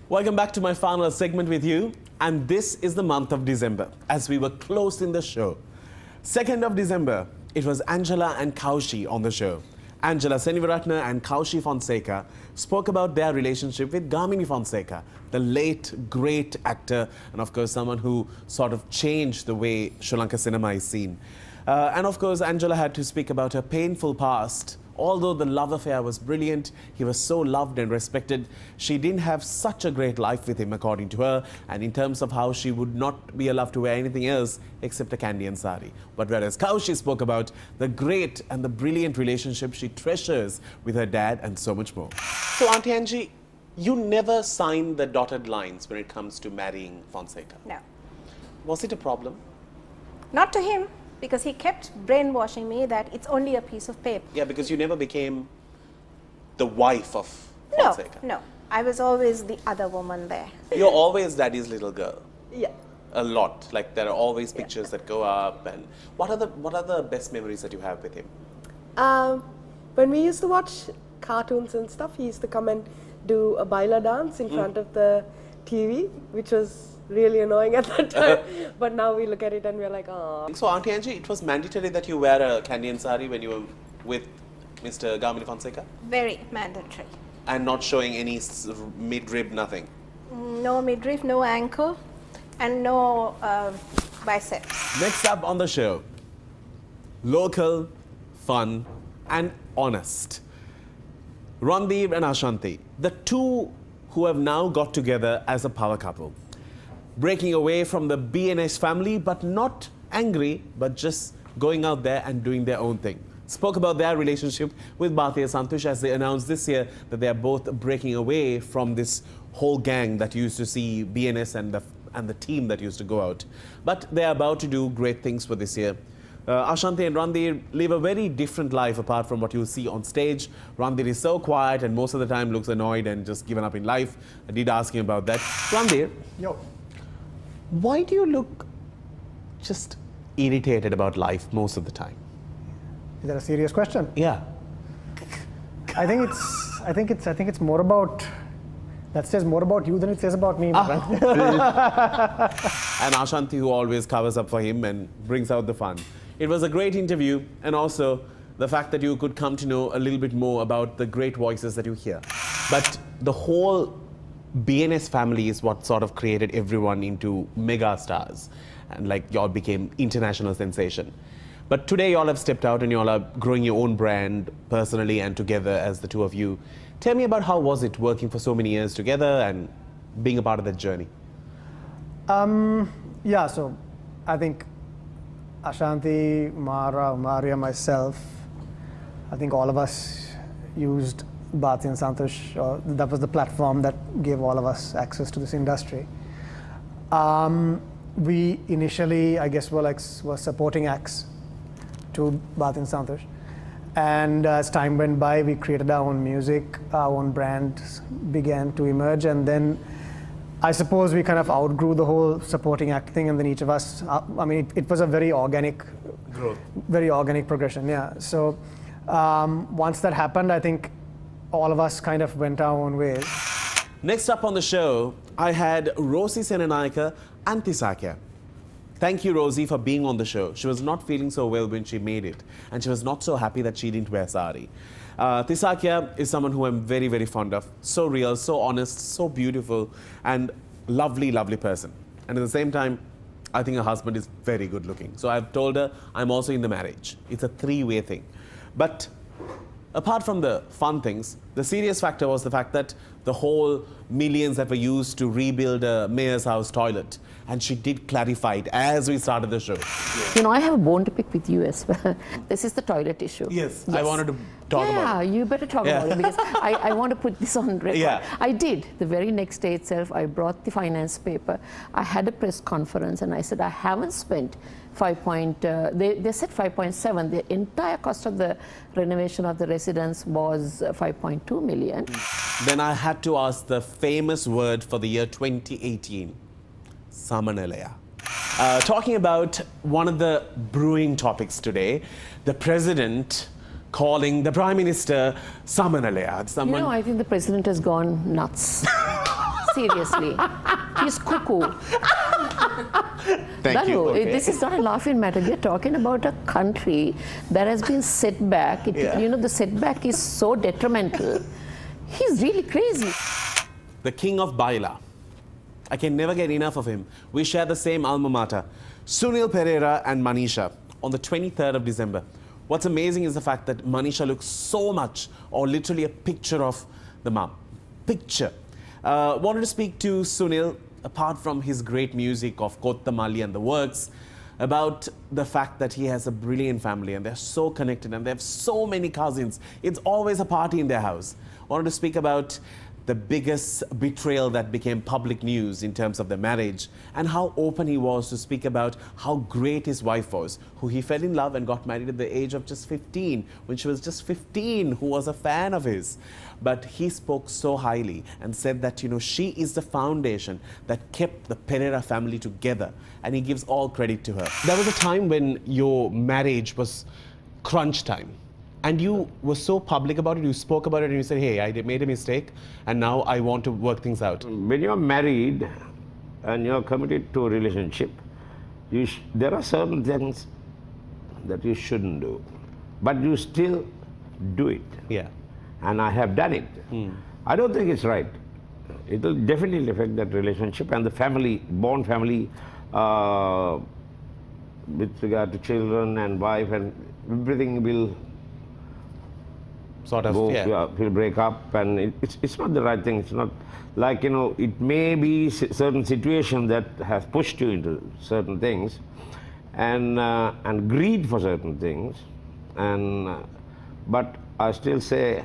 Welcome back to my final segment with you. And this is the month of December, as we were close in the show. 2nd of December, it was Angela and Kaushi on the show. Angela Senivaratna and Kaushi Fonseca spoke about their relationship with Gamini Fonseca, the late, great actor, and of course someone who sort of changed the way Sri Lanka cinema is seen. And of course, Angela had to speak about her painful past. Although the love affair was brilliant, he was so loved and respected, she didn't have such a great life with him, according to her, and in terms of how she would not be allowed to wear anything else except a Candian sari. But whereas Kaushi spoke about the great and the brilliant relationship she treasures with her dad and so much more. So, Auntie Angie, you never signed the dotted lines when it comes to marrying Fonseca. No. Was it a problem? Not to him, because he kept brainwashing me that it's only a piece of paper. Yeah, because you never became the wife of Fonseca. No. I was always the other woman there. You're always daddy's little girl. Yeah. A lot. Like there are always pictures that go up. And what are the best memories that you have with him? When we used to watch cartoons and stuff, he used to come and do a baila dance in front of the TV, which was really annoying at that time. But now we look at it and we're like, oh. So, Auntie Angie, it was mandatory that you wear a Candian sari when you were with Mr. Gamini Fonseca? Very mandatory. And not showing any midrib, nothing? No midriff, no ankle, and no biceps. Next up on the show, local, fun, and honest. Randeep and Ashanti, the two who have now got together as a power couple. Breaking away from the BNS family, but not angry, but just going out there and doing their own thing. Spoke about their relationship with Bhartiya Santosh as they announced this year that they are both breaking away from this whole gang that used to see BNS and the team that used to go out. But they are about to do great things for this year. Ashanti and Randeep live a very different life apart from what you see on stage. Randeep is so quiet and most of the time looks annoyed and just given up in life. I did ask him about that. Randeep. Yo. Why do you look just irritated about life most of the time? Is that a serious question? Yeah. I think it's more about, that says more about you than it says about me, my friend. And Ashanti, who always covers up for him and brings out the fun. It was a great interview, and also the fact that you could come to know a little bit more about the great voices that you hear. But the whole BNS family is what sort of created everyone into mega stars, and like y'all became international sensation. But today y'all have stepped out and y'all are growing your own brand personally and together as the two of you. Tell me about how was it working for so many years together and being a part of that journey? Yeah, so I think Ashanti, Maria, myself, I think all of us used Bharti and Santosh, that was the platform that gave all of us access to this industry. We initially, I guess, were supporting acts to Bharti and Santosh. And as time went by, we created our own music, our own brand began to emerge. And then I suppose we kind of outgrew the whole supporting act thing. And then each of us, it was a very organic growth, very organic progression, yeah. So once that happened, I think all of us kind of went our own ways. Next up on the show, I had Rosie Senanayake and Tisakya. Thank you, Rosie, for being on the show. She was not feeling so well when she made it, and she was not so happy that she didn't wear sari. Tisakya is someone who I'm very, very fond of. So real, so honest, so beautiful, and lovely, lovely person. And at the same time, I think her husband is very good looking. So I've told her I'm also in the marriage. It's a three-way thing. But apart from the fun things, the serious factor was the fact that the whole millions that were used to rebuild a mayor's house toilet. And she did clarify it as we started the show. Yeah. You know, I have a bone to pick with you as well. This is the toilet issue. Yes. I wanted to talk about it. Yeah, you better talk about it because I want to put this on record. Yeah. I did. The very next day itself, I brought the finance paper. I had a press conference and I said, I haven't spent they said 5.7. The entire cost of the renovation of the residence was 5.2 million. Then I had to ask the famous word for the year 2018, Samanalaya. Talking about one of the brewing topics today, the president calling the prime minister Samanalaya. You know, I think the president has gone nuts. seriously. He's cuckoo. Thank Danu, you. Okay. this is not a laughing matter. We're talking about a country that has been set back. You know, the setback is so detrimental. He's really crazy. The king of Baila. I can never get enough of him. We share the same alma mater. Sunil Pereira and Manisha on the 23rd of December. What's amazing is the fact that Manisha looks so much, or literally a picture of the mom. Picture. Wanted to speak to Sunil, apart from his great music of Kottamali and the works, about the fact that he has a brilliant family and they're so connected and they have so many cousins. It's always a party in their house. Wanted to speak about the biggest betrayal that became public news in terms of their marriage, and how open he was to speak about how great his wife was, who he fell in love and got married at the age of just 15, when she was just 15, who was a fan of his. But he spoke so highly and said that, you know, she is the foundation that kept the Pereira family together, and he gives all credit to her. There was a time when your marriage was crunch time. And you were so public about it, you spoke about it and you said, hey, I made a mistake and now I want to work things out. When you're married and you're committed to a relationship, there are certain things that you shouldn't do, but you still do it. Yeah. And I have done it. I don't think it's right. It will definitely affect that relationship and the family, born family, with regard to children and wife, and everything will Sort of, go, yeah. will break up, and it's not the right thing. It's not like, you know, it may be certain situation that has pushed you into certain things, and greed for certain things, but I still say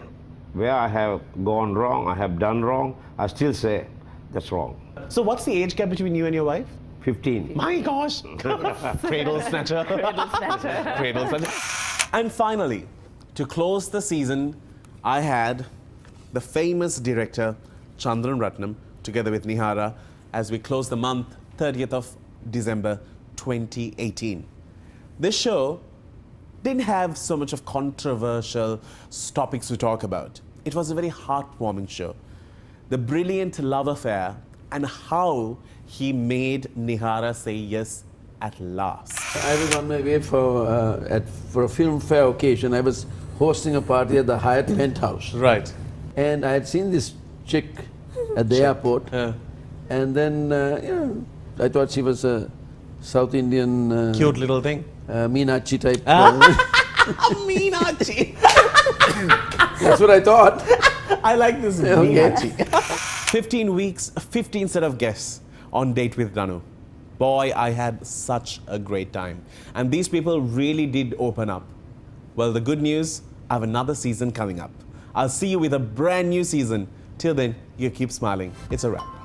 where I have gone wrong, I have done wrong, I still say that's wrong. So what's the age gap between you and your wife? 15. My gosh! Cradle snatcher. Cradle snatcher. Cradle snatcher. And finally, to close the season, I had the famous director Chandran Ratnam together with Nihara as we close the month, 30th of December 2018. This show didn't have so much of controversial topics to talk about. It was a very heartwarming show. The brilliant love affair and how he made Nihara say yes at last. I was on my way for a film fair occasion. I was hosting a party at the Hyatt Penthouse. Right. And I had seen this chick at the airport. And then, you know, I thought she was a South Indian... Cute little thing. Meenachi type. Meenachi. That's what I thought. I like this. Okay. Meenachi. 15 weeks, 15 set of guests on Date with Danu. Boy, I had such a great time. And these people really did open up. Well, the good news, I have another season coming up. I'll see you with a brand new season. Till then, you keep smiling. It's a wrap.